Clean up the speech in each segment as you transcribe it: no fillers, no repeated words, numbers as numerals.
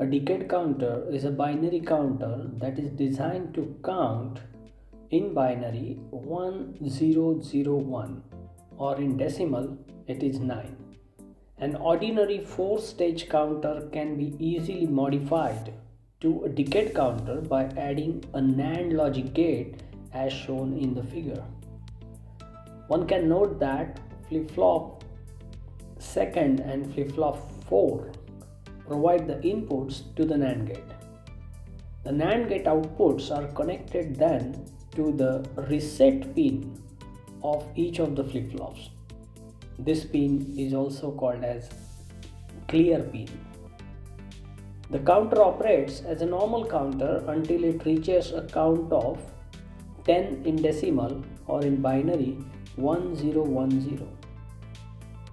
A decade counter is a binary counter that is designed to count in binary 1001 or in decimal it is 9. An ordinary 4-stage counter can be easily modified to a decade counter by adding a NAND logic gate as shown in the figure. One can note that flip-flop second and flip-flop 4 provide the inputs to the NAND gate. The NAND gate outputs are connected then to the reset pin of each of the flip-flops. This pin is also called as clear pin. The counter operates as a normal counter until it reaches a count of 10 in decimal or in binary 1010.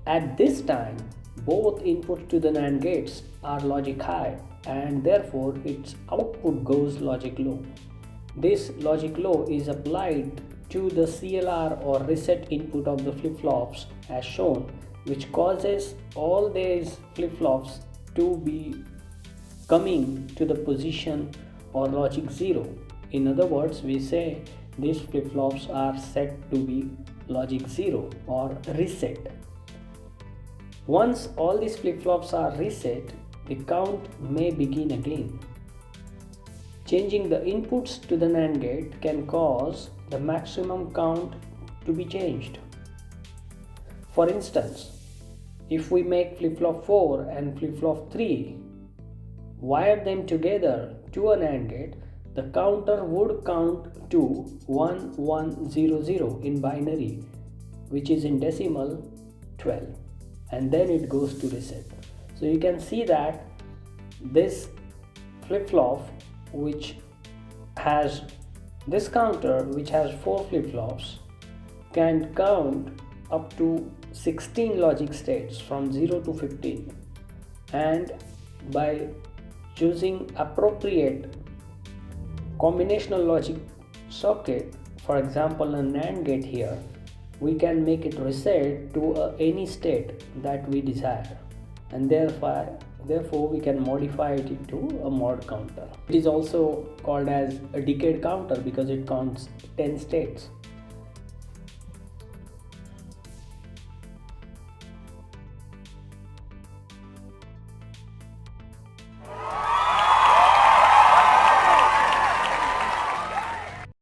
At this time, both inputs to the NAND gates are logic high and therefore its output goes logic low. This logic low is applied to the CLR or reset input of the flip-flops as shown, which causes all these flip-flops to be coming to the position or logic 0. In other words, we say these flip-flops are set to be logic 0 or reset. Once all these flip-flops are reset, the count may begin again. Changing the inputs to the NAND gate can cause the maximum count to be changed. For instance, if we make flip-flop 4 and flip-flop 3, wire them together to a NAND gate, the counter would count to 1100 in binary, which is in decimal 12, and then it goes to reset. So you can see that this flip-flop which has this counter which has 4 flip-flops can count up to 16 logic states from 0 to 15, and by choosing appropriate combinational logic circuit, for example a NAND gate here, we can make it reset to any state that we desire, and therefore we can modify it to a mod counter. It is also called as a decade counter because it counts 10 states.